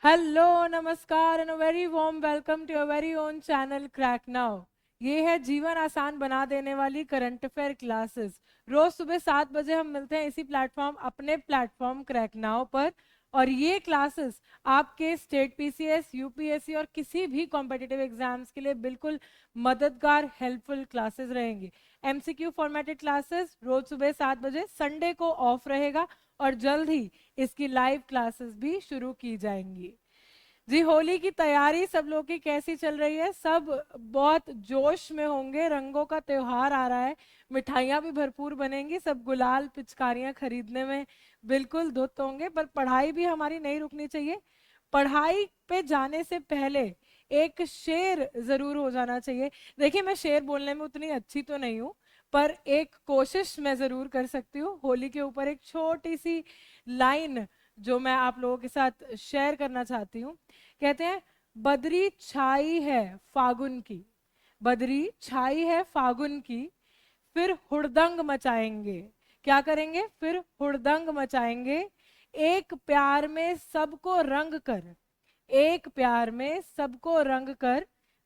Hello, नमस्कार and very warm welcome to your very own channel crack now. ये है जीवन आसान बना देने वाली करंट अफेयर क्लासेस। रोज सुबह 7 बजे हम मिलते हैं इसी प्लेटफॉर्म, अपने प्लेटफॉर्म क्रैक नाउ पर। और ये क्लासेस आपके स्टेट पीसीएस, यूपीएससी और किसी भी कॉम्पिटिटिव एग्जाम्स के लिए बिल्कुल मददगार हेल्पफुल क्लासेस रहेंगी। एमसीक्यू फॉर्मेटेड क्लासेस रोज सुबह 7 बजे, संडे को ऑफ रहेगा और जल्द ही इसकी लाइव क्लासेस भी शुरू की जाएंगी। जी, होली की तैयारी सब लोग की कैसी चल रही है? सब बहुत जोश में होंगे, रंगों का त्योहार आ रहा है, मिठाइयाँ भी भरपूर बनेंगी, सब गुलाल पिचकारियाँ खरीदने में बिल्कुल धुत होंगे। पर पढ़ाई भी हमारी नहीं रुकनी चाहिए। पढ़ाई पे जाने से पहले एक शेर जरूर हो जाना चाहिए। देखिए, मैं शेर बोलने में उतनी अच्छी तो नहीं हूँ, पर एक कोशिश मैं जरूर कर सकती हूँ। होली के ऊपर एक छोटी सी लाइन जो मैं आप लोगों के साथ शेयर करना चाहती हूँ। कहते हैं, बदरी छाई है फागुन की, बदरी छाई है फागुन की, फिर हुड़दंग मचाएंगे। क्या करेंगे? फिर हुड़दंग मचाएंगे। एक प्यार में सबको रंग कर, एक प्यार में सबको रंग कर,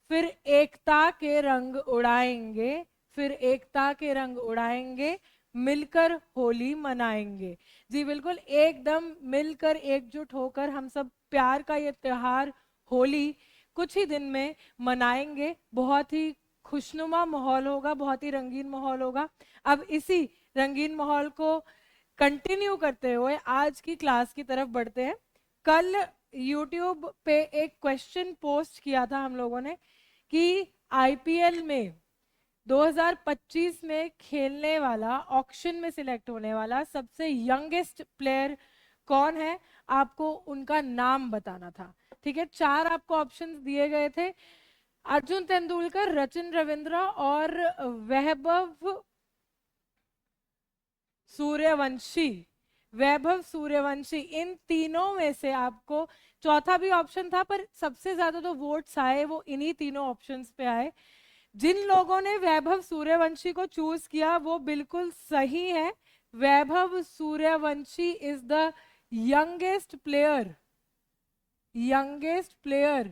फिर एकता के रंग उड़ाएंगे, फिर एकता के रंग उड़ाएंगे, मिलकर होली मनाएंगे। जी बिल्कुल, एकदम मिलकर एकजुट होकर हम सब प्यार का ये त्योहार होली कुछ ही दिन में मनाएंगे। बहुत ही खुशनुमा माहौल होगा, बहुत ही रंगीन माहौल होगा। अब इसी रंगीन माहौल को कंटिन्यू करते हुए आज की क्लास की तरफ बढ़ते हैं। कल YouTube पे एक क्वेश्चन पोस्ट किया था हम लोगों ने कि आईपीएल में 2025 में खेलने वाला, ऑक्शन में सिलेक्ट होने वाला सबसे यंगेस्ट प्लेयर कौन है, आपको उनका नाम बताना था। ठीक है, 4 आपको ऑप्शंस दिए गए थे। अर्जुन तेंदुलकर, सचिन रविंद्र और वैभव सूर्यवंशी। वैभव सूर्यवंशी, इन तीनों में से आपको, चौथा भी ऑप्शन था पर सबसे ज्यादा जो वोट्स आए वो इन्हीं तीनों ऑप्शंस पे आए। जिन लोगों ने वैभव सूर्यवंशी को चूज किया वो बिल्कुल सही है। Vaibhav Suryavanshi is the youngest player, youngest player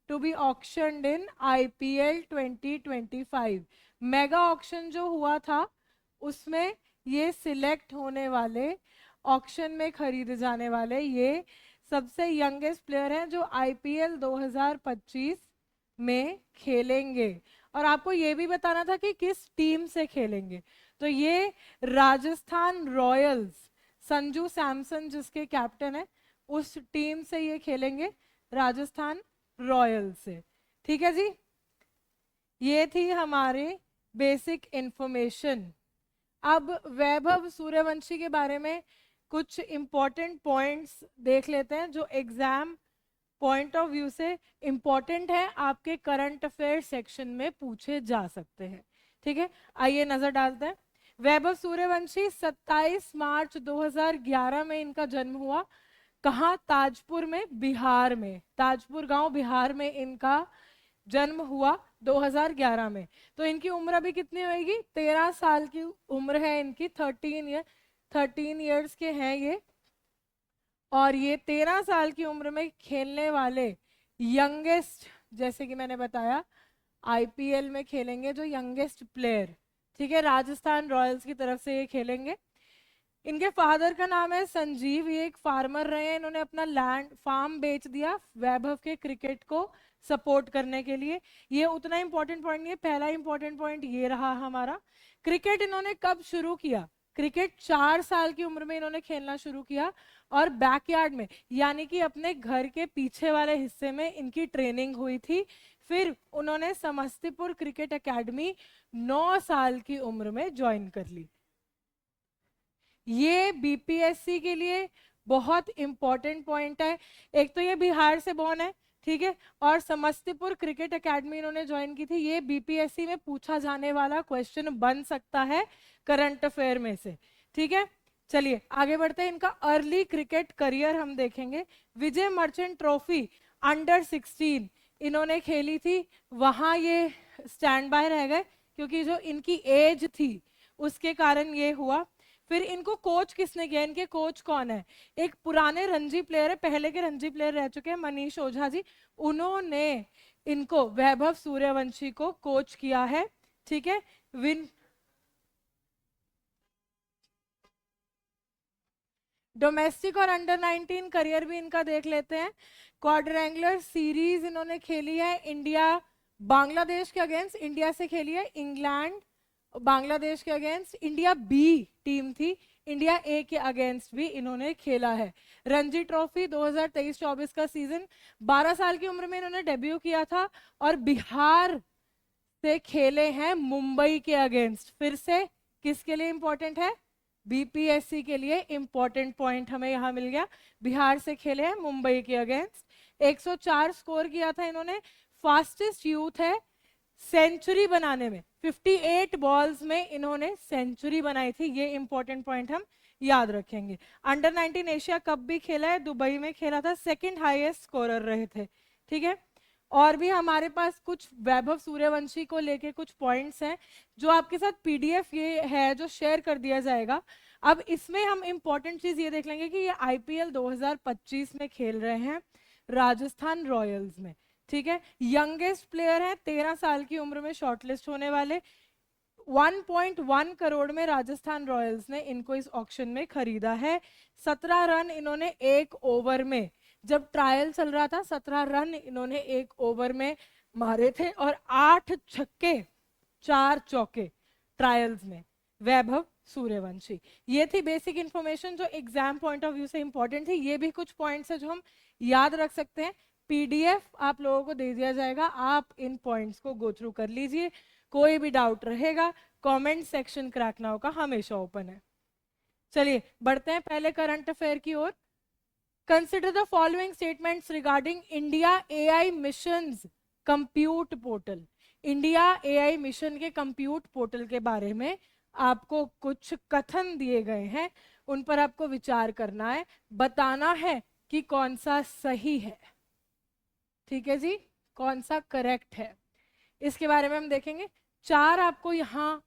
to be auctioned in IPL 2025। Mega auction जो हुआ था उसमें ये सिलेक्ट होने वाले, ऑक्शन में खरीदे जाने वाले ये सबसे यंगेस्ट प्लेयर हैं जो आईपीएल 2025 में खेलेंगे। और आपको ये भी बताना था कि किस टीम से खेलेंगे। तो ये राजस्थान रॉयल्स, संजू सैमसन जिसके कैप्टन है, उस टीम से ये खेलेंगे, राजस्थान रॉयल्स से। ठीक है जी, ये थी हमारे बेसिक इंफॉर्मेशन। अब वैभव सूर्यवंशी के बारे में कुछ इंपॉर्टेंट पॉइंट्स देख लेते हैं जो एग्जाम पॉइंट ऑफ व्यू से इंपॉर्टेंट है, आपके करंट अफेयर सेक्शन में पूछे जा सकते हैं। ठीक है, आइए नजर डालते हैं। वैभव सूर्यवंशी 27 मार्च 2011 में इनका जन्म हुआ। कहाँ? ताजपुर में, बिहार में, ताजपुर गांव बिहार में इनका जन्म हुआ 2011 में। तो इनकी उम्र अभी कितनी होगी? 13 साल की उम्र है इनकी। 13 ईयर्स के हैं ये। और ये 13 साल की उम्र में खेलने वाले यंगेस्ट, जैसे कि मैंने बताया आईपीएल में खेलेंगे जो यंगेस्ट प्लेयर। ठीक है, राजस्थान रॉयल्स की तरफ से ये खेलेंगे। इनके फादर का नाम है संजीव, ये एक फार्मर रहे हैं। इन्होंने अपना लैंड फार्म बेच दिया वैभव के क्रिकेट को सपोर्ट करने के लिए। ये उतना इंपॉर्टेंट पॉइंट नहीं है। पहला इंपॉर्टेंट पॉइंट ये रहा हमारा। क्रिकेट इन्होंने कब शुरू किया? क्रिकेट 4 साल की उम्र में इन्होंने खेलना शुरू किया और बैकयार्ड में, यानी कि अपने घर के पीछे वाले हिस्से में इनकी ट्रेनिंग हुई थी। फिर उन्होंने समस्तीपुर क्रिकेट एकेडमी 9 साल की उम्र में ज्वाइन कर ली। ये बीपीएससी के लिए बहुत इंपॉर्टेंट पॉइंट है। एक तो ये बिहार से बॉर्न है, ठीक है, और समस्तीपुर क्रिकेट एकेडमी इन्होंने ज्वाइन की थी। ये बीपीएससी में पूछा जाने वाला क्वेश्चन बन सकता है करंट अफेयर में से। ठीक है, चलिए आगे बढ़ते हैं। इनका अर्ली क्रिकेट करियर हम देखेंगे। विजय मर्चेंट ट्रॉफी अंडर 16 इन्होंने खेली थी, वहां ये स्टैंड बाय रह गए क्योंकि जो इनकी एज थी उसके कारण ये हुआ। फिर इनको कोच किसने किया, इनके कोच कौन है, एक पुराने रणजी प्लेयर है, पहले के रणजी प्लेयर रह चुके हैं मनीष ओझा जी, उन्होंने इनको वैभव सूर्यवंशी को कोच किया है। ठीक है, विन डोमेस्टिक और अंडर 19 करियर भी इनका देख लेते हैं। क्वाड्रेंगुलर सीरीज इन्होंने खेली है इंडिया बांग्लादेश के अगेंस्ट, इंडिया से खेली है, इंग्लैंड बांग्लादेश के अगेंस्ट, इंडिया बी टीम थी, इंडिया ए के अगेंस्ट भी इन्होंने खेला है। रणजी ट्रॉफी 2023-24 का सीजन, 12 साल की उम्र में इन्होंने डेब्यू किया था और बिहार से खेले हैं मुंबई के अगेंस्ट। फिर से किसके लिए इंपॉर्टेंट है, बीपीएससी के लिए इंपॉर्टेंट पॉइंट हमें यहां मिल गया, बिहार से खेले हैं मुंबई के अगेंस्ट, 104 स्कोर किया था इन्होंने, फास्टेस्ट यूथ है सेंचुरी बनाने में, 58 बॉल्स में इन्होंने सेंचुरी बनाई थी, ये इंपॉर्टेंट पॉइंट हम याद रखेंगे। अंडर 19 एशिया कप भी खेला है, दुबई में खेला था, सेकंड हाईएस्ट स्कोरर रहे थे। ठीक है, और भी हमारे पास कुछ वैभव सूर्यवंशी को लेके कुछ पॉइंट्स हैं जो आपके साथ पीडीएफ ये है जो शेयर कर दिया जाएगा। अब इसमें हम इंपॉर्टेंट चीज ये देख लेंगे कि ये आईपीएल 2025 में खेल रहे हैं राजस्थान रॉयल्स में। ठीक है, यंगेस्ट प्लेयर है, 13 साल की उम्र में शॉर्टलिस्ट होने वाले, 1.1 करोड़ में राजस्थान रॉयल्स ने इनको इस ऑक्शन में खरीदा है। 17 रन इन्होंने एक ओवर में, जब ट्रायल चल रहा था 17 रन इन्होंने एक ओवर में मारे थे और 8 छक्के 4 चौके ट्रायल्स में, वैभव सूर्यवंशी। ये थी बेसिक इंफॉर्मेशन जो एग्जाम पॉइंट ऑफ व्यू से इंपॉर्टेंट थी। ये भी कुछ पॉइंट्स है जो हम याद रख सकते हैं, पीडीएफ आप लोगों को दे दिया जाएगा, आप इन पॉइंट्स को गो थ्रू कर लीजिए, कोई भी डाउट रहेगा कमेंट सेक्शन क्रैक नाउ का हमेशा ओपन है। चलिए बढ़ते हैं पहले करंट अफेयर की ओर। Consider the following statements regarding India AI missions compute portal. India AI mission के कंप्यूट पोर्टल के बारे में आपको कुछ कथन दिए गए हैं, उन पर आपको विचार करना है, बताना है कि कौन सा सही है। ठीक है जी, कौन सा करेक्ट है, इसके बारे में हम देखेंगे। चार आपको यहाँ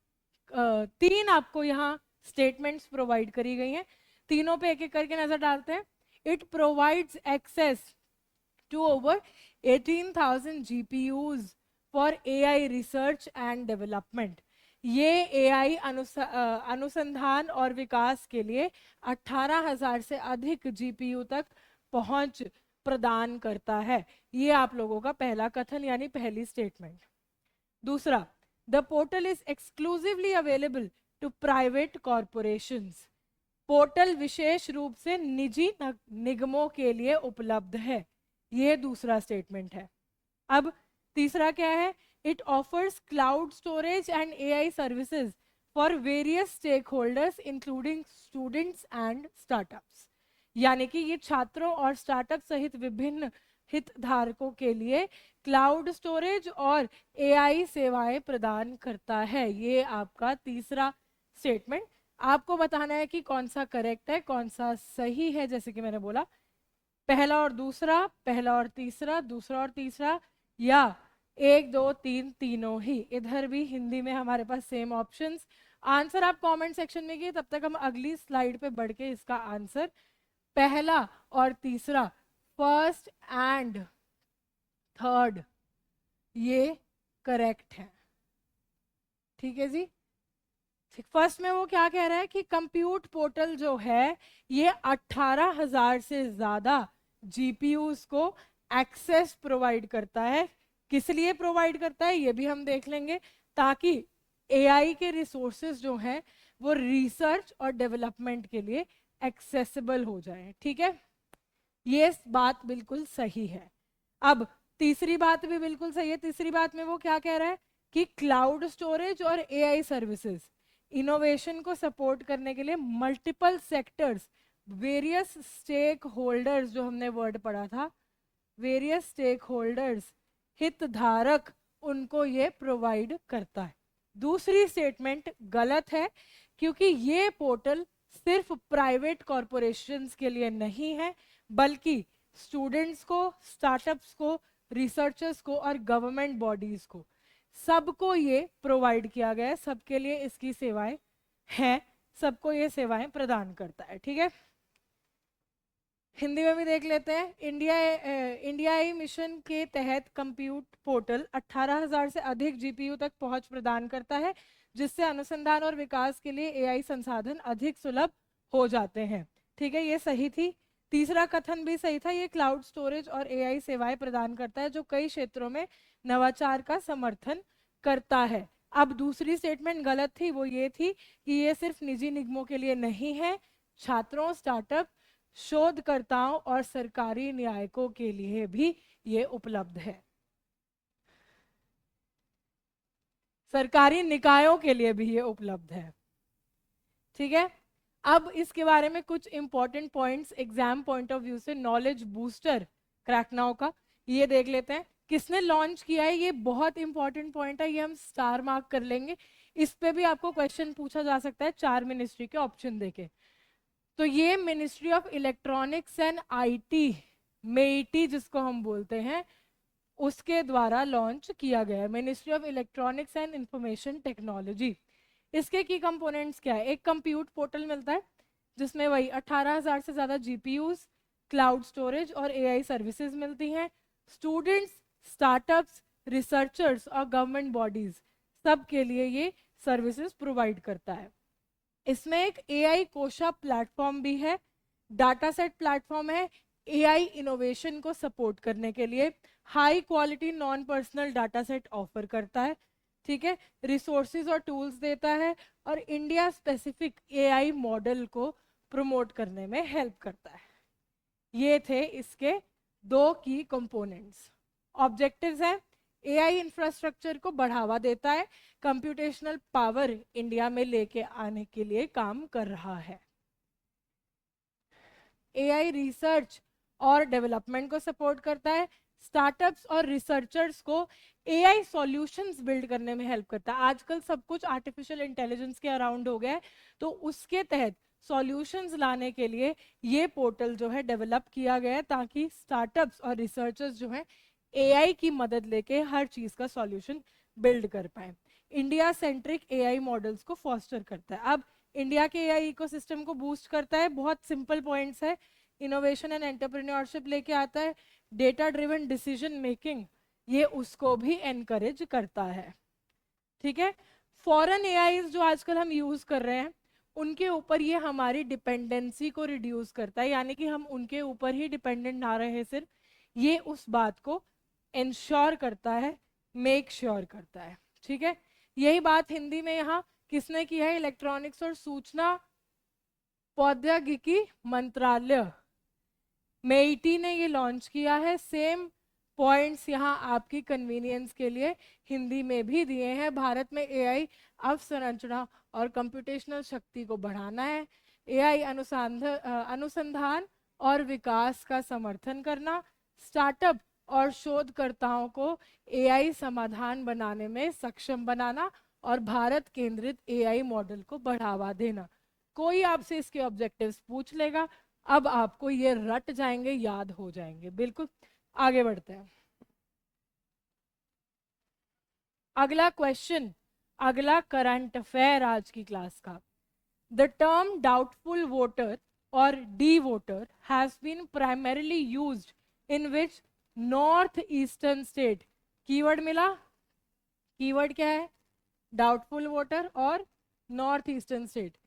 तीन आपको यहाँ स्टेटमेंट्स प्रोवाइड करी गई हैं, तीनों पे एक एक करके नजर डालते हैं। It provides access to over 18,000 GPUs for AI research and development. ये एआई अनुसंधान और विकास के लिए 18,000 से अधिक जीपीयू तक पहुंच प्रदान करता है। ये आप लोगों का पहला कथन यानी पहली स्टेटमेंट। दूसरा, the portal is exclusively available to private corporations. Portal विशेष रूप से निजी निगमों के लिए उपलब्ध है, ये दूसरा स्टेटमेंट है। अब तीसरा क्या है, it offers cloud storage and AI services for various stakeholders including students and startups. यानी कि ये छात्रों और स्टार्टअप सहित विभिन्न हितधारकों के लिए क्लाउड स्टोरेज और एआई सेवाएं प्रदान करता है। ये आपका तीसरा स्टेटमेंट। आपको बताना है कि कौन सा करेक्ट है, कौन सा सही है। जैसे कि मैंने बोला, पहला और दूसरा, पहला और तीसरा, दूसरा और तीसरा, या 1 2 3 तीनों ही। इधर भी हिंदी में हमारे पास सेम ऑप्शंस। आंसर आप कमेंट सेक्शन में कीजिए, तब तक हम अगली स्लाइड पे बढ़ के इसका आंसर, पहला और तीसरा, फर्स्ट एंड थर्ड, ये करेक्ट है। ठीक है जी। फर्स्ट में वो क्या कह रहा है कि कंप्यूट पोर्टल जो है ये 18,000 से ज्यादा जीपीयूज को एक्सेस प्रोवाइड करता है। किस लिए प्रोवाइड करता है ये भी हम देख लेंगे, ताकि एआई के रिसोर्सेज जो हैं वो रिसर्च और डेवलपमेंट के लिए एक्सेसिबल हो जाए। ठीक है, ये बात बिल्कुल सही है। अब तीसरी बात भी बिल्कुल सही है। तीसरी बात में वो क्या कह रहा है कि क्लाउड स्टोरेज और एआई सर्विसेज इनोवेशन को सपोर्ट करने के लिए multiple sectors, various stakeholders, जो हमने वर्ड पढ़ा था, वेरियस स्टेक होल्डर्स, हितधारक, उनको ये प्रोवाइड करता है। दूसरी स्टेटमेंट गलत है, क्योंकि ये पोर्टल सिर्फ प्राइवेट कॉरपोरेशंस के लिए नहीं है, बल्कि स्टूडेंट्स को, स्टार्टअप्स को, रिसर्चर्स को और गवर्नमेंट बॉडीज को, सबको ये प्रोवाइड किया गया है, सबके लिए इसकी सेवाएं हैं। सबको ये सेवाएं प्रदान करता है। ठीक है, हिंदी में भी देख लेते हैं। इंडिया आई मिशन के तहत कंप्यूट पोर्टल 18,000 से अधिक जीपीयू तक पहुंच प्रदान करता है, जिससे अनुसंधान और विकास के लिए एआई संसाधन अधिक सुलभ हो जाते हैं। ठीक है, ये सही थी। तीसरा कथन भी सही था, ये क्लाउड स्टोरेज और एआई सेवाएं प्रदान करता है जो कई क्षेत्रों में नवाचार का समर्थन करता है। अब दूसरी स्टेटमेंट गलत थी, वो ये थी कि ये सिर्फ निजी निगमों के लिए नहीं है, छात्रों, स्टार्टअप, शोधकर्ताओं और सरकारी न्यायिकों के लिए भी ये उपलब्ध है। सरकारी निकायों के लिए भी ये उपलब्ध है। ठीक है, अब इसके बारे में कुछ important points exam point of view से, नॉलेज बूस्टर क्रैकनाउ का ये देख लेते हैं। किसने लॉन्च किया है, ये बहुत इंपॉर्टेंट पॉइंट है, ये हम स्टार मार्क कर लेंगे। इस पे भी आपको क्वेश्चन पूछा जा सकता है 4 मिनिस्ट्री के ऑप्शन देके। तो ये ministry of electronics and IT, MeitY जिसको हम बोलते हैं, उसके द्वारा लॉन्च किया गया है, ministry of electronics and information technology. इसके की कंपोनेंट्स क्या है, एक कंप्यूट पोर्टल मिलता है जिसमें वही 18,000 से ज्यादा जीपीयूज, क्लाउड स्टोरेज और एआई सर्विसेज मिलती हैं। स्टूडेंट्स, स्टार्टअप्स, रिसर्चर्स और गवर्नमेंट बॉडीज सब के लिए ये सर्विसेज प्रोवाइड करता है। इसमें एक एआई कोशा प्लेटफॉर्म भी है, डाटा सेट प्लेटफॉर्म है एआई इनोवेशन को सपोर्ट करने के लिए, high quality non personal data set offer करता है। ठीक है, रिसोर्सेज और टूल्स देता है और इंडिया स्पेसिफिक एआई मॉडल को प्रमोट करने में हेल्प करता है। ये थे इसके 2 की कंपोनेंट्स। ऑब्जेक्टिव्स हैं, एआई इंफ्रास्ट्रक्चर को बढ़ावा देता है, कंप्यूटेशनल पावर इंडिया में लेके आने के लिए काम कर रहा है, एआई रिसर्च और डेवलपमेंट को सपोर्ट करता है, स्टार्टअप्स और रिसर्चर्स को एआई सॉल्यूशंस बिल्ड करने में हेल्प करता है। आजकल सब कुछ आर्टिफिशियल इंटेलिजेंस के अराउंड हो गया है, तो उसके तहत सॉल्यूशंस लाने के लिए ये पोर्टल जो है डेवलप किया गया है, ताकि स्टार्टअप्स और रिसर्चर्स जो है एआई की मदद लेके हर चीज का सॉल्यूशन बिल्ड कर पाए। इंडिया सेंट्रिक एआई मॉडल्स को फॉस्टर करता है। अब इंडिया के एआई इकोसिस्टम को बूस्ट करता है, बहुत सिंपल पॉइंट्स है, इनोवेशन एंड एंटरप्रेन्योरशिप लेके आता है, डेटा ड्रिवन डिसीजन मेकिंग ये उसको भी एनकरेज करता है। ठीक है, फॉरेन एआईज जो आजकल हम यूज कर रहे हैं उनके ऊपर ये हमारी डिपेंडेंसी को रिड्यूस करता है, यानी कि हम उनके ऊपर ही डिपेंडेंट ना रहे सिर्फ, ये उस बात को इंश्योर करता है, मेक श्योर करता है। ठीक है, यही बात हिंदी में यहाँ किसने की है, इलेक्ट्रॉनिक्स और सूचना प्रौद्योगिकी मंत्रालय मेईटी ने ये लॉन्च किया है। सेम पॉइंट्स यहाँ आपकी कन्वीनियंस के लिए हिंदी में भी दिए हैं। भारत में एआई अवसंरचना और कंप्यूटेशनल शक्ति को बढ़ाना है, एआई अनुसंधान और विकास का समर्थन करना, स्टार्टअप और शोधकर्ताओं को एआई समाधान बनाने में सक्षम बनाना और भारत केंद्रित एआई मॉडल को बढ़ावा देना। कोई आपसे इसके ऑब्जेक्टिव्स पूछ लेगा, अब आपको ये रट जाएंगे, याद हो जाएंगे बिल्कुल। आगे बढ़ते हैं, अगला क्वेश्चन, अगला करंट अफेयर आज की क्लास का। द टर्म डाउटफुल वोटर और D voter has been primarily used in which north eastern state. Keyword मिला, कीवर्ड क्या है, डाउटफुल वोटर और नॉर्थ ईस्टर्न स्टेट।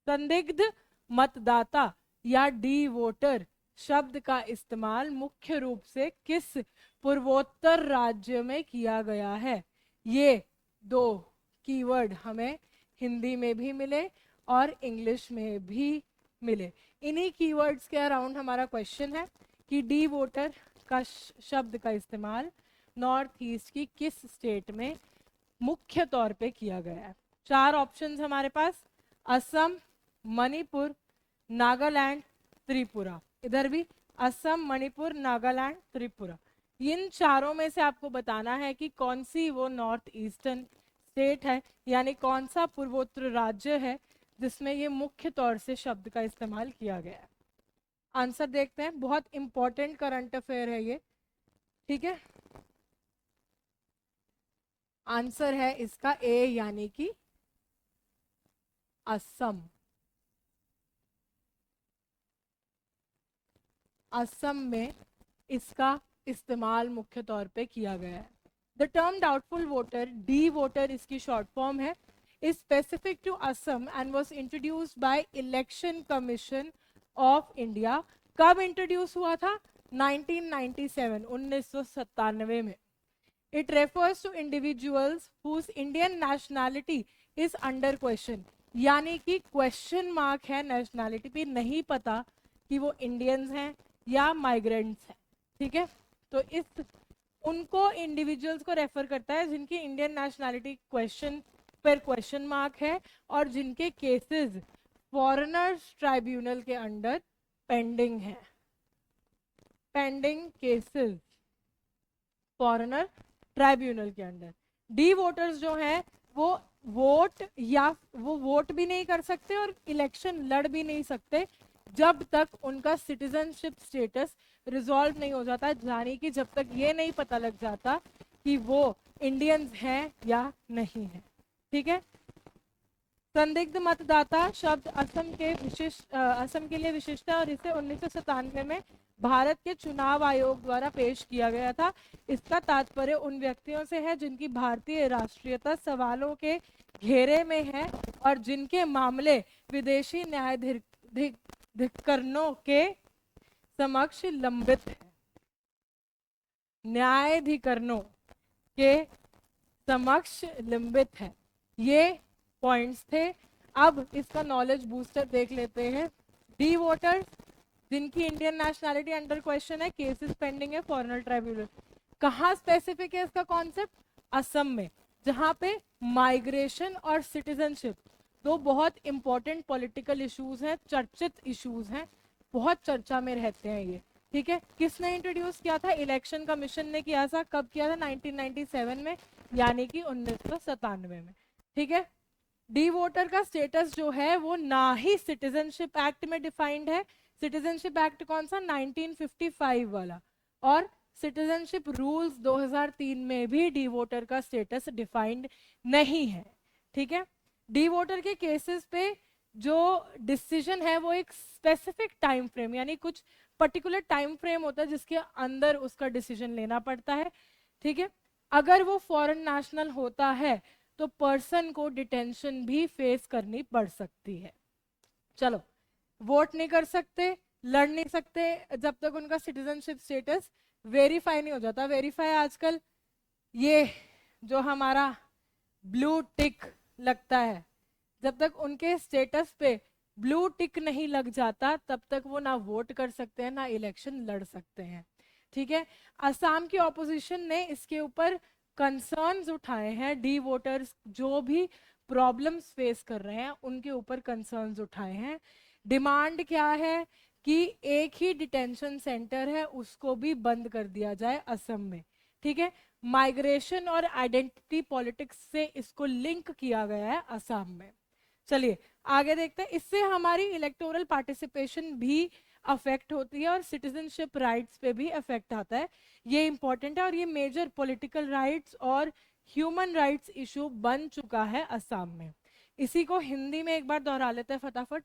संदिग्ध मतदाता या डी वोटर शब्द का इस्तेमाल मुख्य रूप से किस पूर्वोत्तर राज्य में किया गया है। ये 2 कीवर्ड हमें हिंदी में भी मिले और इंग्लिश में भी मिले। इन्हीं कीवर्ड्स के अराउंड हमारा क्वेश्चन है कि डी वोटर का शब्द का इस्तेमाल नॉर्थ ईस्ट की किस स्टेट में मुख्य तौर पे किया गया है। 4 ऑप्शंस हमारे पास, असम, मणिपुर, नागालैंड, त्रिपुरा। इधर भी असम, मणिपुर, नागालैंड, त्रिपुरा। इन चारों में से आपको बताना है कि कौन सी वो नॉर्थ ईस्टर्न स्टेट है, यानी कौन सा पूर्वोत्तर राज्य है जिसमें ये मुख्य तौर से शब्द का इस्तेमाल किया गया है। आंसर देखते हैं, बहुत इंपॉर्टेंट करंट अफेयर है ये। ठीक है, आंसर है इसका ए, यानी कि असम, असम में इसका इस्तेमाल मुख्य तौर पे किया गया है। The term doubtful voter, D voter इसकी शॉर्ट फॉर्म है, is specific to Assam and was introduced by election commission of India. कब इंट्रोड्यूस हुआ था? 1997, 1997 में। It refers to individuals whose Indian nationality is under question, यानी कि क्वेश्चन मार्क है nationality पे, नहीं पता कि वो इंडियंस हैं या माइग्रेंट्स हैं। ठीक है, तो इस उनको इंडिविजुअल्स को रेफर करता है जिनकी इंडियन नेशनैलिटी क्वेश्चन पर क्वेश्चन मार्क है और जिनके केसेस फॉरेनर्स ट्राइब्यूनल के अंडर पेंडिंग है, पेंडिंग केसेस फॉरेनर ट्राइब्यूनल के अंडर। डी वोटर्स जो हैं वो वोट भी नहीं कर सकते और इलेक्शन लड़ भी नहीं सकते जब तक उनका सिटीजनशिप स्टेटस रिजॉल्व नहीं हो जाता, यानी कि जब तक ये नहीं पता लग जाता कि वो इंडियंस हैं या नहीं है। ठीक है, संदिग्ध मतदाता शब्द असम के लिए विशिष्ट है और इसे 1997 में भारत के चुनाव आयोग द्वारा पेश किया गया था। इसका तात्पर्य उन व्यक्तियों से है जिनकी भारतीय राष्ट्रीयता सवालों के घेरे में है और जिनके मामले विदेशी न्यायाधिकरणों के समक्ष लंबित है, न्यायाधिकरणों के समक्ष लंबित है। ये पॉइंट्स थे। अब इसका नॉलेज बूस्टर देख लेते हैं। डी वोटर्स जिनकी इंडियन नेशनैलिटी अंडर क्वेश्चन है, केसेस पेंडिंग है फॉरेनर ट्राइब्यूनल। कहाँ स्पेसिफिक है इसका कॉन्सेप्ट? असम में, जहाँ पे माइग्रेशन और सिटीजनशिप दो बहुत इंपॉर्टेंट पॉलिटिकल इश्यूज हैं, चर्चित इश्यूज हैं, बहुत चर्चा में रहते हैं ये। ठीक है, किसने इंट्रोड्यूस किया था? इलेक्शन कमीशन ने किया था। कब किया था? 1997 में, यानी कि 1997 में। ठीक है, डी वोटर का स्टेटस जो है वो ना ही सिटीजनशिप एक्ट में डिफाइंड है। सिटीजनशिप एक्ट कौन सा? 1955 वाला। और सिटीजनशिप रूल्स 2003 में भी डी वोटर का स्टेटस डिफाइंड नहीं है। ठीक है, डी वोटर के केसेस पे जो डिसीजन है वो एक स्पेसिफिक टाइम फ्रेम, यानी कुछ पर्टिकुलर टाइम फ्रेम होता है जिसके अंदर उसका डिसीजन लेना पड़ता है। ठीक है, अगर वो फॉरेन नेशनल होता है तो पर्सन को डिटेंशन भी फेस करनी पड़ सकती है। चलो, वोट नहीं कर सकते, लड़ नहीं सकते जब तक उनका सिटीजनशिप स्टेटस वेरीफाई नहीं हो जाता। वेरीफाई आजकल ये जो हमारा ब्लू टिक लगता है, जब तक उनके स्टेटस पे ब्लू टिक नहीं लग जाता तब तक वो ना वोट कर सकते हैं ना इलेक्शन लड़ सकते हैं। ठीक है, असम की ऑपोजिशन ने इसके ऊपर कंसर्न्स उठाए हैं। डी वोटर्स जो भी प्रॉब्लम्स फेस कर रहे हैं उनके ऊपर कंसर्न्स उठाए हैं। डिमांड क्या है कि एक ही डिटेंशन सेंटर है उसको भी बंद कर दिया जाए असम में। ठीक है, माइग्रेशन और आइडेंटिटी पॉलिटिक्स से इसको लिंक किया गया है असम में। चलिए आगे देखते हैं। इससे हमारी इलेक्टोरल पार्टिसिपेशन भी अफेक्ट होती है और सिटीजनशिप राइट्स पे भी अफेक्ट आता है। ये इंपॉर्टेंट है और ये मेजर पॉलिटिकल राइट्स और ह्यूमन राइट्स इशू बन चुका है असम में। इसी को हिंदी में एक बार दोहरा लेते हैं फटाफट।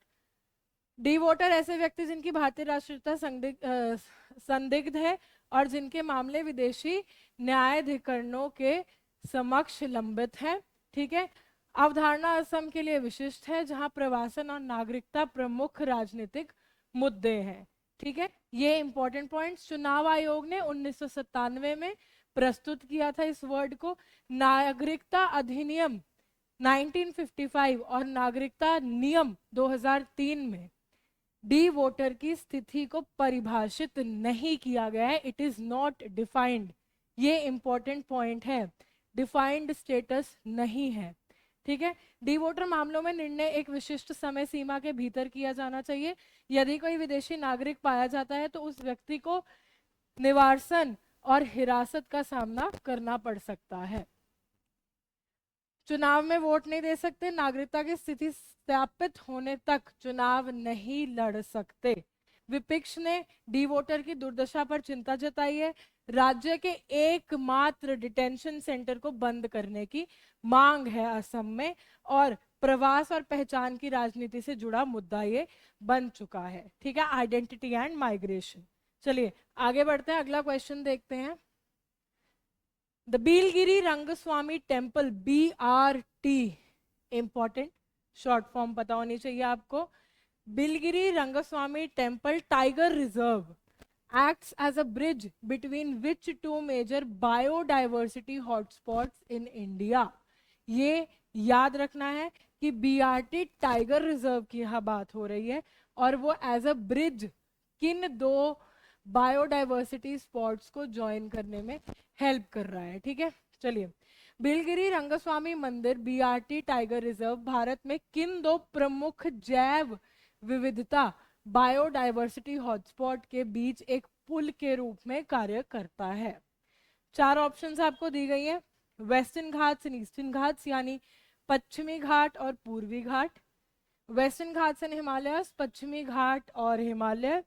डी वोटर ऐसे व्यक्ति जिनकी भारतीय राष्ट्रीयता संदिग्ध है और जिनके मामले विदेशी न्यायाधिकरणों के समक्ष लंबित है। ठीक है, अवधारणा असम के लिए विशिष्ट है जहां प्रवासन और नागरिकता प्रमुख राजनीतिक मुद्दे हैं। ठीक है, ये इंपॉर्टेंट पॉइंट्स चुनाव आयोग ने 1997 में प्रस्तुत किया था इस वर्ड को। नागरिकता अधिनियम 1955 और नागरिकता नियम 2003 में डी वोटर की स्थिति को परिभाषित नहीं किया गया है। इट इज नॉट डिफाइंड, ये इंपॉर्टेंट पॉइंट है, डिफाइंड स्टेटस नहीं है। ठीक है, डी वोटर मामलों में निर्णय एक विशिष्ट समय सीमा के भीतर किया जाना चाहिए। यदि कोई विदेशी नागरिक पाया जाता है तो उस व्यक्ति को निवासन और हिरासत का सामना करना पड़ सकता है। चुनाव में वोट नहीं दे सकते, नागरिकता की स्थिति सत्यापित होने तक चुनाव नहीं लड़ सकते। विपक्ष ने डी वोटर की दुर्दशा पर चिंता जताई है। राज्य के एकमात्र डिटेंशन सेंटर को बंद करने की मांग है असम में और प्रवास और पहचान की राजनीति से जुड़ा मुद्दा ये बन चुका है, ठीक है, आइडेंटिटी एंड माइग्रेशन। चलिए आगे बढ़ते हैं, अगला क्वेश्चन देखते हैं। The Biligiri Rangaswamy temple, BRT, important short form पता होनी चाहिए आपको। Biligiri Rangaswamy temple tiger reserve acts as a bridge between which two major biodiversity hotspots in India। ये याद रखना है कि BRT टाइगर रिजर्व की यहाँ बात हो रही है और वो एज अ ब्रिज किन दो बायोडाइवर्सिटी स्पॉट्स को ज्वाइन करने में हेल्प कर रहा है, ठीक है। चलिए, बिलगिरी रंगस्वामी मंदिर BRT टाइगर रिजर्व भारत में किन दो प्रमुख जैव विविधता बायोडाइवर्सिटी हॉटस्पॉट के बीच एक पुल के रूप में कार्य करता है। चार ऑप्शंस आपको दी गई है, western Ghats and eastern Ghats, यानी पश्चिमी घाट और पूर्वी घाट, वेस्टर्न घाट्स एंड हिमालयस, पश्चिमी घाट और Himalaya,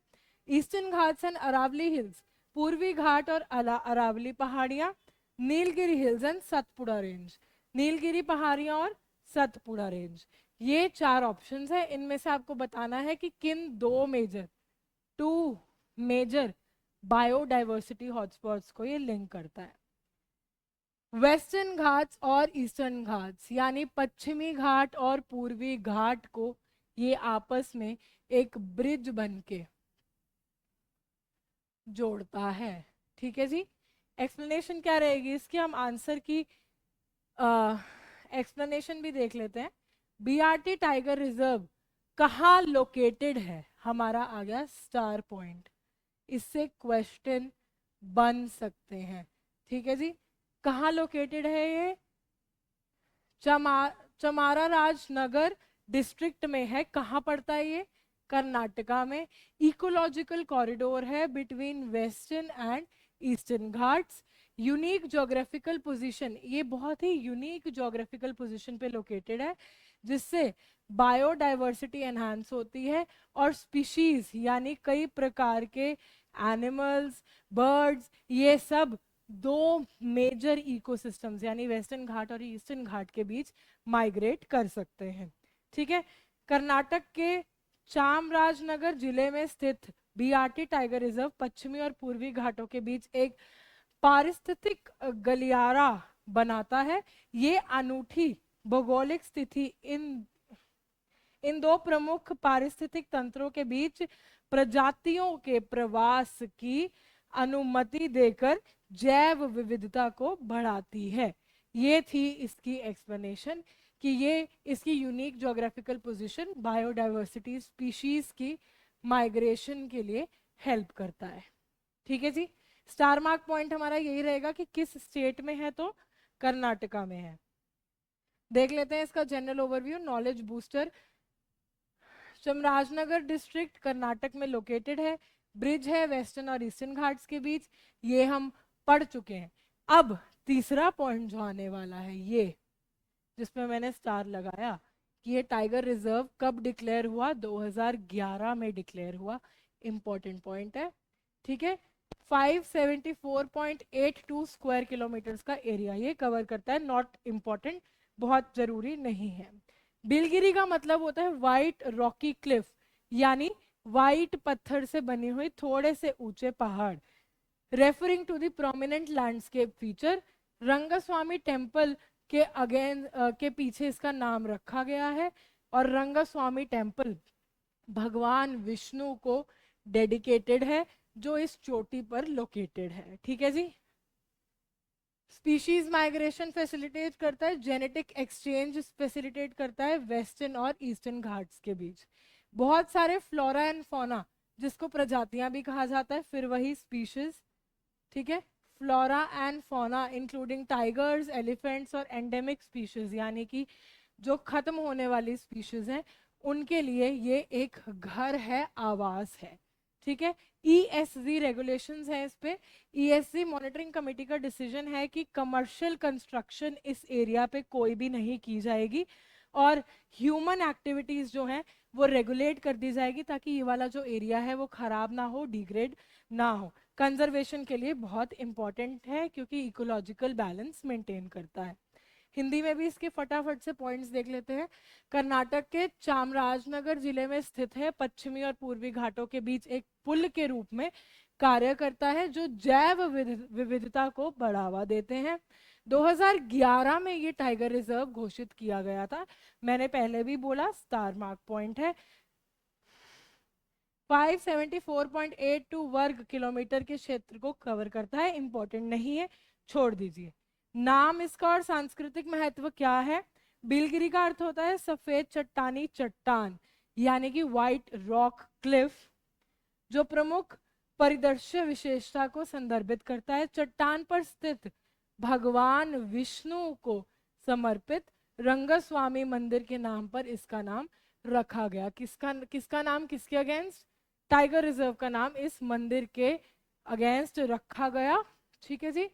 eastern Ghats and Aravalli hills, पूर्वी घाट और अरावली पहाड़ियां, Nilgiri hills and Satpura range, Nilgiri पहाड़ियां और सतपुड़ा रेंज। ये चार ऑप्शंस है, इनमें से आपको बताना है कि किन दो टू मेजर बायोडाइवर्सिटी हॉटस्पॉट्स को ये लिंक करता है। वेस्टर्न घाट्स और ईस्टर्न घाट्स यानी पश्चिमी घाट और पूर्वी घाट को ये आपस में एक ब्रिज बनके जोड़ता है, ठीक है जी। एक्सप्लेनेशन क्या रहेगी इसकी, हम आंसर की एक्सप्लेनेशन भी देख लेते हैं। BRT टाइगर रिजर्व कहाँ लोकेटेड है, हमारा आ गया स्टार पॉइंट, इससे क्वेश्चन बन सकते हैं, ठीक है जी। कहाँ लोकेटेड है ये, चमारा राजनगर डिस्ट्रिक्ट में है। कहाँ पड़ता है ये, कर्नाटका में। इकोलॉजिकल कॉरिडोर है between western and eastern Ghats. Unique geographical position, ये बहुत ही यूनिक ज्योग्राफिकल पोजीशन पे लोकेटेड है जिससे बायोडाइवर्सिटी एनहांस होती है और स्पीशीज यानी कई प्रकार के एनिमल्स, बर्ड्स, ये सब दो मेजर इकोसिस्टम्स यानी वेस्टर्न घाट और ईस्टर्न घाट के बीच माइग्रेट कर सकते हैं, ठीक है। कर्नाटक के चामराजनगर जिले में स्थित BRT टाइगर रिजर्व पश्चिमी और पूर्वी घाटों के बीच एक पारिस्थितिक गलियारा बनाता है। ये अनूठी भौगोलिक स्थिति इन दो प्रमुख पारिस्थितिक तंत्रों के बीच प्रजातियों के प्रवास की अनुमति देकर जैव विविधता को बढ़ाती है। ये थी इसकी एक्सप्लेनेशन कि ये इसकी unique geographical position biodiversity species की माइग्रेशन के लिए हेल्प करता है, ठीक है जी। स्टार मार्क पॉइंट हमारा यही रहेगा कि किस स्टेट में है, तो कर्नाटका में है। देख लेते हैं इसका general overview, knowledge booster. Chamarajanagar district Karnataka में लोकेटेड है, ब्रिज है वेस्टर्न और ईस्टर्न घाट्स के बीच, ये हम पढ़ चुके हैं। अब तीसरा पॉइंट जो आने वाला है ये, जिसमें मैंने स्टार लगाया कि ये टाइगर रिजर्व कब डिक्लेयर हुआ, 2011 में डिक्लेयर हुआ। इंपॉर्टेंट पॉइंट है, ठीक है। 574.82 स्क्वायर किलोमीटर्स का एरिया ये कवर करता है, नॉट इंपॉर्टेंट, बहुत जरूरी नहीं है। बिलगिरी का मतलब होता है वाइट रॉकी क्लिफ यानी वाइट पत्थर से बनी हुई थोड़े से ऊंचे पहाड़, referring to the prominent landscape feature. Rangaswamy temple के के पीछे इसका नाम रखा गया है और रंगस्वामी टेम्पल भगवान विष्णु को डेडिकेटेड है जो इस चोटी पर लोकेटेड है, ठीक है जी। स्पीशीज माइग्रेशन फैसिलिटेट करता है, जेनेटिक एक्सचेंज फैसिलिटेट करता है वेस्टर्न और ईस्टर्न घाट्स के बीच। बहुत सारे फ्लोरा एंड फौना जिसको प्रजातियां भी कहा जाता है, फिर वही स्पीशीज, ठीक है। Flora and fauna including tigers, elephants और एंडेमिक स्पीशीज यानी कि जो खत्म होने वाली स्पीशीज हैं उनके लिए ये एक घर है, आवास है, ठीक है। ESZ रेगुलेशंस है इस पे। ESZ मॉनिटरिंग कमेटी का डिसीजन है कि कमर्शियल कंस्ट्रक्शन इस एरिया पे कोई भी नहीं की जाएगी और ह्यूमन एक्टिविटीज जो हैं वो रेगुलेट कर दी जाएगी ताकि ये वाला जो एरिया है वो खराब ना हो, डिग्रेड ना हो। कंजर्वेशन के लिए बहुत इंपॉर्टेंट है क्योंकि इकोलॉजिकल बैलेंस मेंटेन करता है। हिंदी में भी इसके फटाफट से पॉइंट्स देख लेते हैं। कर्नाटक के चामराजनगर जिले में स्थित है, पश्चिमी और पूर्वी घाटों के बीच एक पुल के रूप में कार्य करता है जो जैव विविधता को बढ़ावा देते हैं। 2011 में ये टाइगर रिजर्व घोषित किया गया था। मैंने पहले भी बोला, स्टार मार्क पॉइंट है। 574.82 वर्ग किलोमीटर के क्षेत्र को कवर करता है, इंपॉर्टेंट नहीं है, छोड़ दीजिए। नाम इसका और सांस्कृतिक महत्व क्या है? बिलगिरी का अर्थ होता है सफेद चट्टानी चट्टान, यानी कि व्हाइट रॉक क्लिफ, जो प्रमुख परिदृश्य विशेषता को संदर्भित करता है। चट्टान पर स्थित भगवान विष्णु को समर्पित रंगस्वामी मंदिर के नाम पर इसका नाम रखा गया। किसका नाम किसके अगेंस्ट? टाइगर रिजर्व का नाम इस मंदिर के अगेंस्ट रखा गया। ठीक है जी।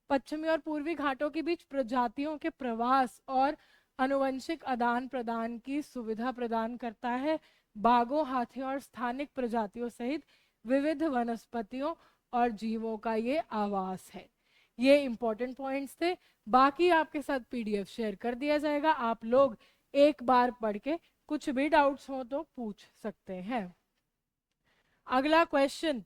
पश्चिमी और पूर्वी घाटों के बीच प्रजातियों के प्रवास और आनुवंशिक आदान प्रदान की सुविधा प्रदान करता है। बाघों, हाथियों और स्थानिक प्रजातियों सहित विविध वनस्पतियों और जीवों का ये आवास है। ये इंपॉर्टेंट पॉइंट्स थे, बाकी आपके साथ पीडीएफ शेयर कर दिया जाएगा, आप लोग एक बार पढ़ के कुछ भी डाउट्स हो तो पूछ सकते हैं। अगला question,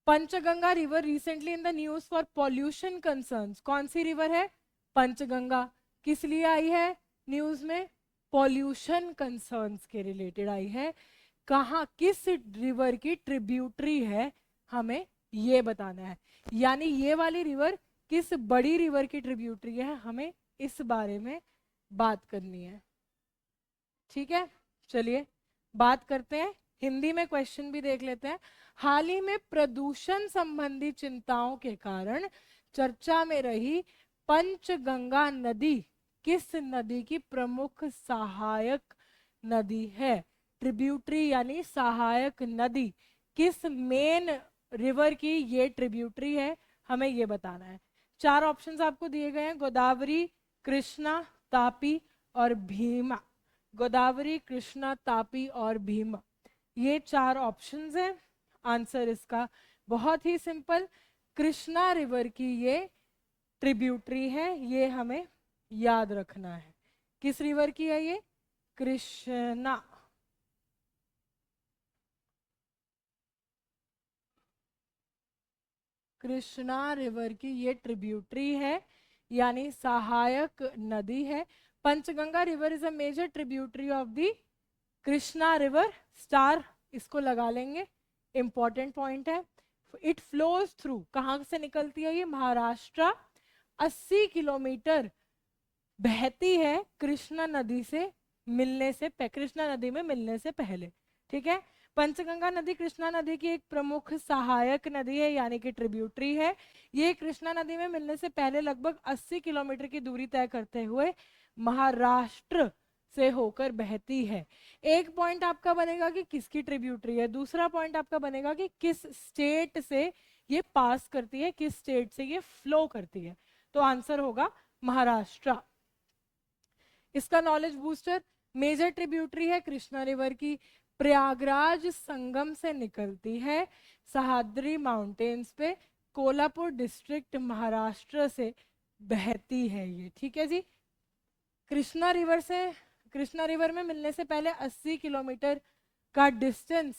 Panchganga river recently in the news for pollution concerns. कौन सी रिवर है? पंचगंगा। किस लिए आई है न्यूज में? पॉल्यूशन कंसर्न्स के रिलेटेड आई है। कहाँ, किस रिवर की ट्रिब्यूटरी है, हमें ये बताना है। यानी ये वाली रिवर किस बड़ी रिवर की ट्रिब्यूटरी है, हमें इस बारे में बात करनी है। ठीक है, चलिए बात करते हैं। हिंदी में क्वेश्चन भी देख लेते हैं। हाल ही में प्रदूषण संबंधी चिंताओं के कारण चर्चा में रही पंचगंगा नदी किस नदी की प्रमुख सहायक नदी है? ट्रिब्यूटरी यानी सहायक नदी किस मेन रिवर की ये ट्रिब्यूटरी है, हमें ये बताना है। 4 ऑप्शंस आपको दिए गए हैं, गोदावरी, कृष्णा, तापी और भीमा। गोदावरी, कृष्णा, तापी और भीमा, ये 4 ऑप्शंस हैं। आंसर इसका बहुत ही सिंपल, कृष्णा रिवर की ये ट्रिब्यूटरी है, ये हमें याद रखना है। किस रिवर की है ये? कृष्णा। कृष्णा रिवर की ये ट्रिब्यूटरी है, यानी सहायक नदी है। Panchganga river is a major tributary of the Krishna river. Star इसको लगा लेंगे, इंपॉर्टेंट पॉइंट है। इट फ्लोज थ्रू, कहां से निकलती है ये? महाराष्ट्र। 80 किलोमीटर बहती है कृष्णा नदी से मिलने से, कृष्णा नदी में मिलने से पहले। ठीक है, पंचगंगा नदी कृष्णा नदी की एक प्रमुख सहायक नदी है, यानी कि ट्रिब्यूटरी है। ये कृष्णा नदी में मिलने से पहले लगभग 80 किलोमीटर की दूरी तय करते हुए महाराष्ट्र से होकर बहती है। एक पॉइंट आपका बनेगा कि किसकी ट्रिब्यूटरी है, दूसरा पॉइंट आपका बनेगा कि किस स्टेट से ये पास करती है, किस स्टेट से ये फ्लो करती है। तो आंसर होगा महाराष्ट्र। इसका नॉलेज बूस्टर, मेजर ट्रिब्यूटरी है कृष्णा रिवर की, प्रयागराज संगम से निकलती है, सह्याद्री माउंटेन्स पे, कोल्हापुर डिस्ट्रिक्ट महाराष्ट्र से बहती है ये। ठीक है जी। कृष्णा रिवर में मिलने से पहले 80 किलोमीटर का डिस्टेंस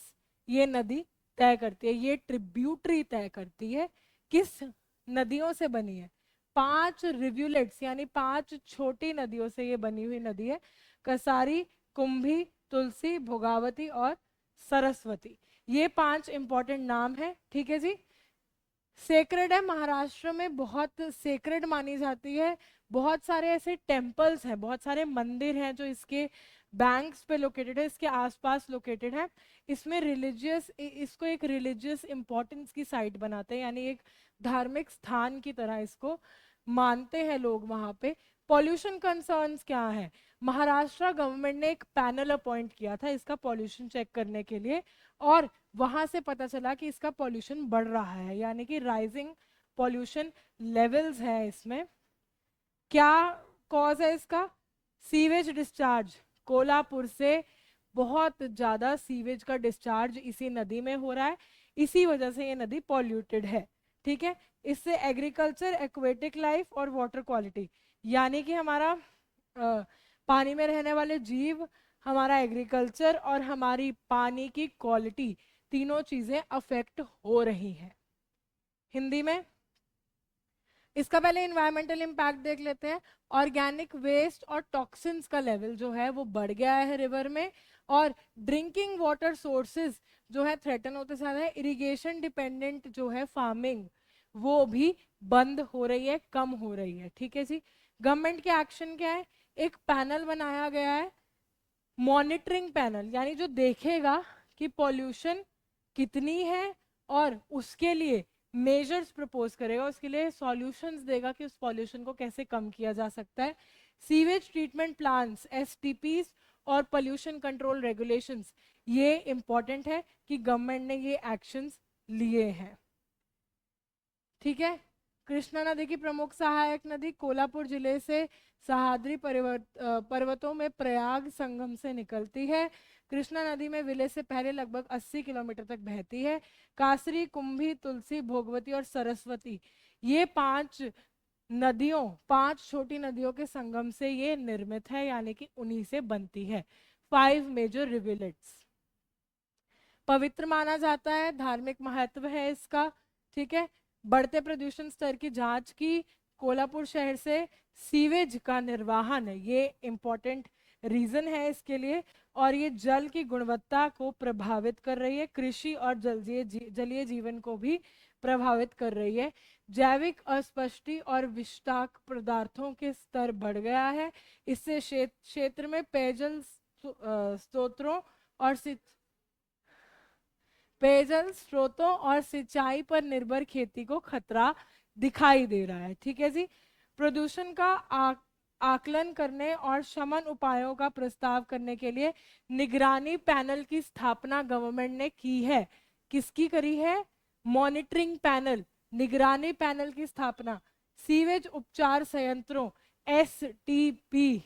ये नदी तय करती है, ये ट्रिब्यूटरी तय करती है। किस नदियों से बनी है? 5 रिव्यूलेट्स यानी 5 छोटी नदियों से ये बनी हुई नदी है। कसारी, कुंभी, तुलसी, भोगावती और सरस्वती, ये 5 इंपॉर्टेंट नाम है। ठीक है जी। सेक्रेड है, महाराष्ट्र में बहुत सेक्रेड मानी जाती है। बहुत सारे ऐसे टेम्पल्स हैं, बहुत सारे मंदिर हैं जो इसके बैंक्स पे लोकेटेड है, इसके आसपास लोकेटेड है। इसमें रिलीजियस, इसको एक रिलीजियस इंपॉर्टेंस की साइट बनाते हैं, यानी एक धार्मिक स्थान की तरह इसको मानते हैं लोग वहां पे। पॉल्यूशन कंसर्न्स क्या है? महाराष्ट्र गवर्नमेंट ने एक पैनल अपॉइंट किया था इसका पॉल्यूशन चेक करने के लिए, और वहां से पता चला कि इसका पॉल्यूशन बढ़ रहा है, यानी कि राइजिंग पॉल्यूशन लेवल्स है इसमें। क्या कॉज है इसका? Sewage discharge. कोल्हापुर से बहुत ज्यादा सीवेज का डिस्चार्ज इसी नदी में हो रहा है, इसी वजह से ये नदी पॉल्यूटेड है। ठीक है, इससे एग्रीकल्चर, एक्वेटिक लाइफ और वाटर क्वालिटी, यानी कि हमारा पानी में रहने वाले जीव, हमारा एग्रीकल्चर और हमारी पानी की क्वालिटी, तीनों चीजें अफेक्ट हो रही हैं। हिंदी में इसका पहले इन्वायरमेंटल इम्पैक्ट देख लेते हैं। ऑर्गेनिक वेस्ट और टॉक्सिन्स का लेवल जो है वो बढ़ गया है रिवर में, और ड्रिंकिंग वाटर सोर्सेज जो है थ्रेटन होते जा रहे हैं। इरिगेशन डिपेंडेंट जो है फार्मिंग वो भी बंद हो रही है, कम हो रही है। ठीक है जी। गवर्नमेंट के एक्शन क्या है? एक पैनल बनाया गया है, मॉनिटरिंग पैनल, यानी जो देखेगा कि पॉल्यूशन कितनी है और उसके लिए मेजर्स प्रपोज करेगा, उसके लिए सॉल्यूशंस देगा कि उस पॉल्यूशन को कैसे कम किया जा सकता है। सीवेज ट्रीटमेंट प्लान्स, एसटीपीज और पोल्यूशन कंट्रोल रेगुलेशंस, ये इंपॉर्टेंट है कि गवर्नमेंट ने ये एक्शंस लिए हैं। ठीक है। कृष्णा नदी की प्रमुख सहायक नदी कोल्हापुर जिले से सह्याद्री पर्वतों में प्रयाग संगम से निकलती है। कृष्णा नदी में विलय से पहले लगभग 80 किलोमीटर तक बहती है। कासरी, कुंभी, तुलसी, भोगवती और सरस्वती, ये 5 नदियों, 5 छोटी नदियों के संगम से ये निर्मित है, यानी कि उन्हीं से बनती है। 5 मेजर रिवरलेट्स। पवित्र माना जाता है, धार्मिक महत्व है इसका। ठीक है। बढ़ते प्रदूषण स्तर की जांच की, कोल्हापुर शहर से सीवेज का निर्वहन है, ये इंपॉर्टेंट रीजन है इसके लिए। और ये जल की गुणवत्ता को प्रभावित कर रही है, कृषि और जलीय जीवन को भी प्रभावित कर रही है। जैविक अस्पष्टि और विषाक्त पदार्थों के स्तर बढ़ गया है। इससे क्षेत्र में पेयजल स्रोतों और पेयजल स्रोतों और सिंचाई पर निर्भर खेती को खतरा दिखाई दे रहा है। ठीक है जी। प्रदूषण का आकलन करने और शमन उपायों का प्रस्ताव करने के लिए निगरानी पैनल की स्थापना गवर्नमेंट ने की है। किसकी करी है? मॉनिटरिंग पैनल, निगरानी पैनल की स्थापना। सीवेज उपचार संयंत्रों, एसटीपी,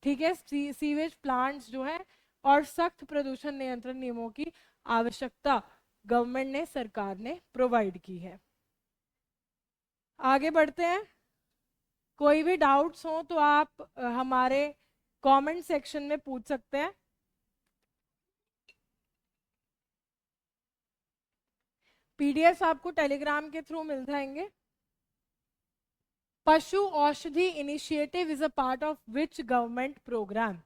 ठीक है, सीवेज प्लांट्स जो है, और सख्त प्रदूषण नियंत्रण नियमों की आवश्यकता गवर्नमेंट ने, सरकार ने प्रोवाइड की है। आगे बढ़ते हैं। कोई भी डाउट्स हो तो आप हमारे कमेंट सेक्शन में पूछ सकते हैं। पीडीएफ आपको टेलीग्राम के थ्रू मिल जाएंगे। Pashu Aushadhi initiative is a part of which government program?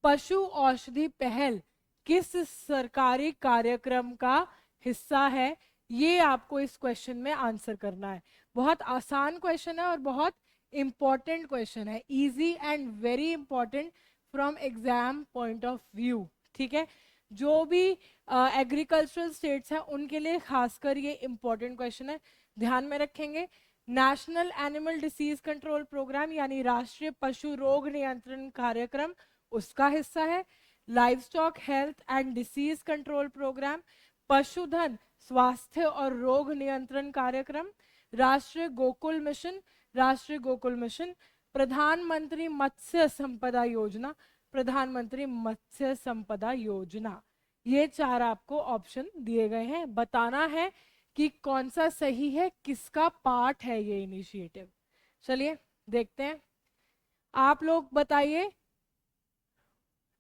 Pashu Aushadhi पहल किस सरकारी कार्यक्रम का हिस्सा है? ये आपको इस क्वेश्चन में आंसर करना है। बहुत आसान क्वेश्चन है और बहुत इंपॉर्टेंट क्वेश्चन है, easy and very important from exam point of view. ठीक है। जो भी एग्रीकल्चरल स्टेट्स हैं उनके लिए खासकर ये इंपॉर्टेंट क्वेश्चन है, ध्यान में रखेंगे। National animal disease control program, यानी राष्ट्रीय पशु रोग नियंत्रण कार्यक्रम, उसका हिस्सा है। Livestock health and disease control program, पशुधन स्वास्थ्य और रोग नियंत्रण कार्यक्रम, राष्ट्रीय गोकुल मिशन, राष्ट्रीय गोकुल मिशन, प्रधानमंत्री मत्स्य संपदा योजना, प्रधानमंत्री मत्स्य संपदा योजना। ये 4 आपको ऑप्शन दिए गए हैं, बताना है कि कौन सा सही है, किसका पार्ट है ये इनिशिएटिव। चलिए देखते हैं, आप लोग बताइए।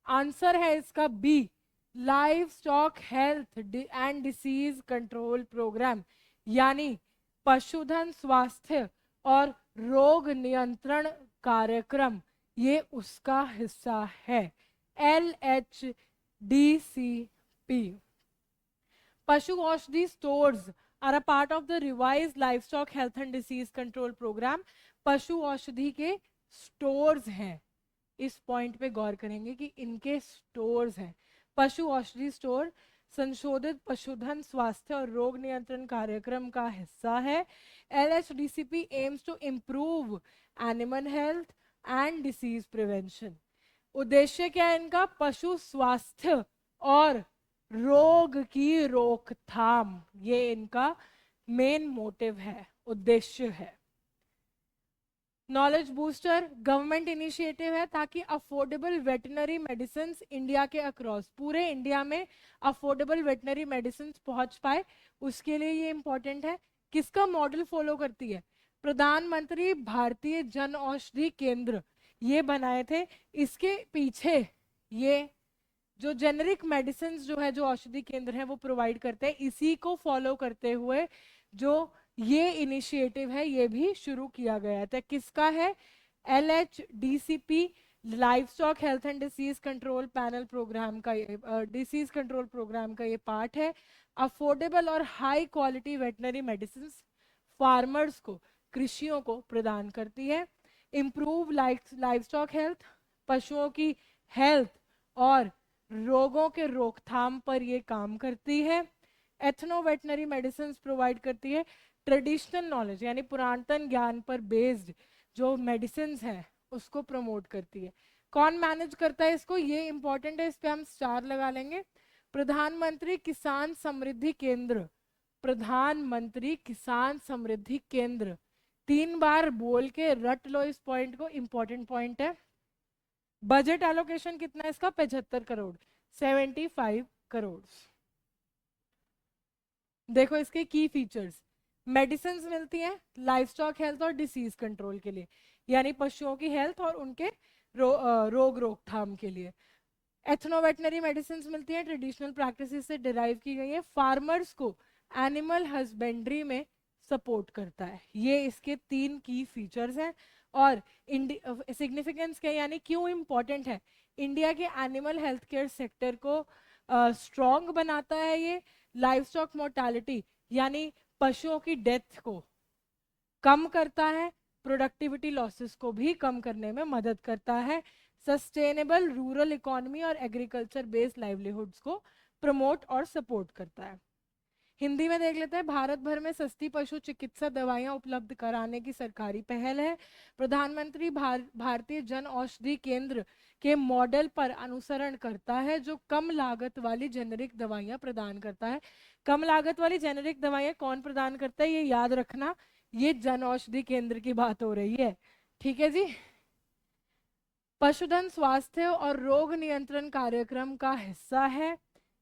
आंसर है इसका B, livestock health and disease control program, यानी पशुधन स्वास्थ्य और रोग नियंत्रण कार्यक्रम, ये उसका हिस्सा है। LHDCP। Pashu Aushadhi stores are a part of the revised livestock health and disease control program. Pashu Aushadhi के स्टोर्स हैं, इस पॉइंट पे गौर करेंगे कि इनके स्टोर्स हैं। पशु औषधि स्टोर संशोधित पशुधन स्वास्थ्य और रोग नियंत्रण कार्यक्रम का हिस्सा है। LHDCP aims to improve animal health and disease prevention. उद्देश्य क्या है इनका? पशु स्वास्थ्य और रोग की रोकथाम, ये इनका मेन मोटिव है, उद्देश्य है। नॉलेज बूस्टर गवर्नमेंट इनिशिएटिव है ताकि अफोर्डेबल वेटनरी मेडिसिन इंडिया के अक्रॉस, पूरे इंडिया में अफोर्डेबल वेटनरी मेडिसिन पहुंच पाए, उसके लिए ये इंपॉर्टेंट है। किसका मॉडल फॉलो करती है? प्रधानमंत्री भारतीय जन औषधि केंद्र ये बनाए थे। इसके पीछे ये जो जेनरिक मेडिसिन जो है, जो औषधि केंद्र है वो प्रोवाइड करते हैं, इसी को फॉलो करते हुए जो ये इनिशिएटिव है ये भी शुरू किया गया था। किसका है? LHDCP, livestock health and disease control panel program का, डिसीज कंट्रोल प्रोग्राम का ये पार्ट है। अफोर्डेबल और high quality veterinary medicine farmers को, कृषियों को प्रदान करती है। इम्प्रूव लाइफ स्टॉक हेल्थ, पशुओं की हेल्थ और रोगों के रोकथाम पर ये काम करती है। एथनो वेटनरी मेडिसिन प्रोवाइड करती है। ट्रेडिशनल नॉलेज यानी पुरातन ज्ञान पर बेस्ड जो मेडिसिन है उसको प्रमोट करती है। कौन मैनेज करता है इसको? ये इंपॉर्टेंट है, इस पे हम स्टार लगा लेंगे। प्रधानमंत्री किसान समृद्धि केंद्र, प्रधानमंत्री किसान समृद्धि केंद्र, 3 बार बोल के रट लो इस पॉइंट को, इंपॉर्टेंट पॉइंट है। बजट एलोकेशन कितना है इसका? 75 करोड़, 75 करोड़। देखो इसके की फीचर्स, मेडिसिन मिलती हैं लाइफ स्टॉक हेल्थ और डिसीज कंट्रोल के लिए, यानी पशुओं की हेल्थ और उनके रोग रोकथाम के लिए। एथनो वेटनरी मेडिसिन मिलती हैं, ट्रेडिशनल प्रैक्टिसेस से डिराइव की गई है। फार्मर्स को एनिमल हस्बेंड्री में सपोर्ट करता है। ये इसके 3 की फीचर्स हैं। और सिग्निफिकेंस क्या, यानी क्यों इंपॉर्टेंट है? इंडिया के एनिमल हेल्थ केयर सेक्टर को स्ट्रॉन्ग बनाता है ये। लाइफ स्टॉक मोर्टालिटी यानी पशुओं की डेथ को कम करता है। प्रोडक्टिविटी लॉसेस को भी कम करने में मदद करता है। सस्टेनेबल रूरल इकोनॉमी और एग्रीकल्चर बेस्ड लाइवलीहुड्स को प्रमोट और सपोर्ट करता है। हिंदी में देख लेते हैं। भारत भर में सस्ती पशु चिकित्सा दवाइयां उपलब्ध कराने की सरकारी पहल है। प्रधानमंत्री भारतीय जन औषधि केंद्र के मॉडल पर अनुसरण करता है, जो कम लागत वाली जेनेरिक दवाइयां प्रदान करता है। कम लागत वाली जेनेरिक दवाइयां कौन प्रदान करता है ये याद रखना, ये जन औषधि केंद्र की बात हो रही है। ठीक है जी। पशुधन स्वास्थ्य और रोग नियंत्रण कार्यक्रम का हिस्सा है।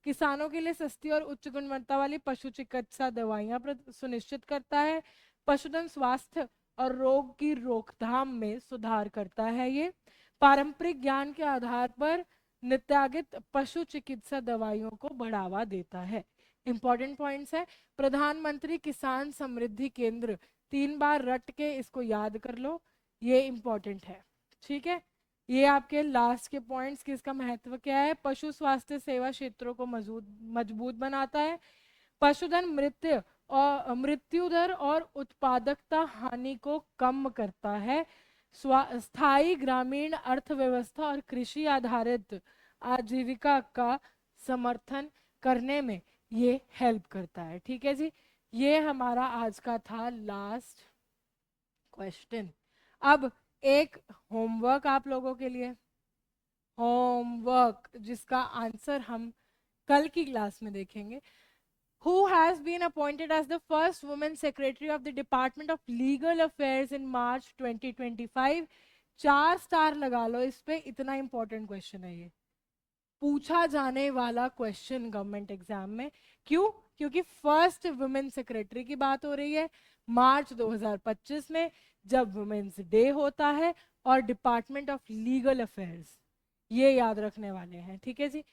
किसानों के लिए सस्ती और उच्च गुणवत्ता वाली पशु चिकित्सा दवाइयां सुनिश्चित करता है। पशुधन स्वास्थ्य और रोग की रोकथाम में सुधार करता है। ये पारंपरिक ज्ञान के आधार पर नित्यागित पशु चिकित्सा दवाइयों को बढ़ावा देता है। इंपॉर्टेंट पॉइंट्स है। प्रधानमंत्री किसान समृद्धि केंद्र, 3 बार रट के इसको याद कर लो, ये इंपॉर्टेंट है। ठीक है, ये आपके लास्ट के पॉइंट्स कि इसका महत्व क्या है। पशु स्वास्थ्य सेवा क्षेत्रों को मजबूत बनाता है। पशुधन मृत्यु दर और उत्पादकता हानि को कम करता है। स्थायी ग्रामीण अर्थव्यवस्था और कृषि आधारित आजीविका का समर्थन करने में ये हेल्प करता है। ठीक है जी, ये हमारा आज का था लास्ट क्वेश्चन। अब एक होमवर्क आप लोगों के लिए, होमवर्क जिसका आंसर हम कल की क्लास में देखेंगे। Who has been appointed as the first woman secretary of the Department of Legal Affairs in March 2025? 4 star लगा लो इस पे, इतना इंपॉर्टेंट क्वेश्चन है ये, पूछा जाने वाला क्वेश्चन गवर्नमेंट एग्जाम में। क्यों? क्योंकि फर्स्ट वुमेन सेक्रेटरी की बात हो रही है मार्च 2025 में, जब वुमेन्स डे होता है, और डिपार्टमेंट ऑफ लीगल अफेयर्स, ये याद रखने वाले हैं। ठीक है जी,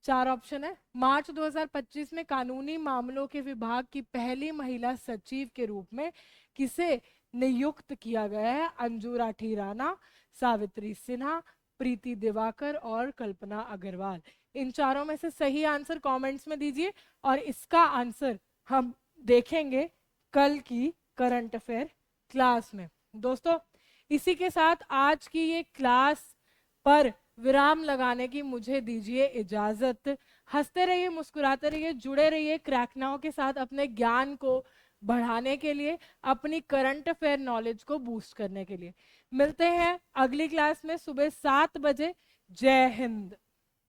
4 ऑप्शन है। मार्च 2025 में कानूनी मामलों के विभाग की पहली महिला सचिव के रूप में किसे नियुक्त किया गया है? अंजू राठी राणा, सावित्री सिन्हा, प्रीति दिवाकर और कल्पना अग्रवाल। इन चारों में से सही आंसर कमेंट्स में दीजिए, और इसका आंसर हम देखेंगे कल की करंट अफेयर क्लास में। दोस्तों, इसी के साथ आज की ये क्लास पर विराम लगाने की मुझे दीजिए इजाजत। हंसते रहिए, मुस्कुराते रहिए, जुड़े रहिए क्रैक नाउ के साथ अपने ज्ञान को बढ़ाने के लिए, अपनी करंट अफेयर नॉलेज को बूस्ट करने के लिए। मिलते हैं अगली क्लास में सुबह 7 बजे। जय हिंद।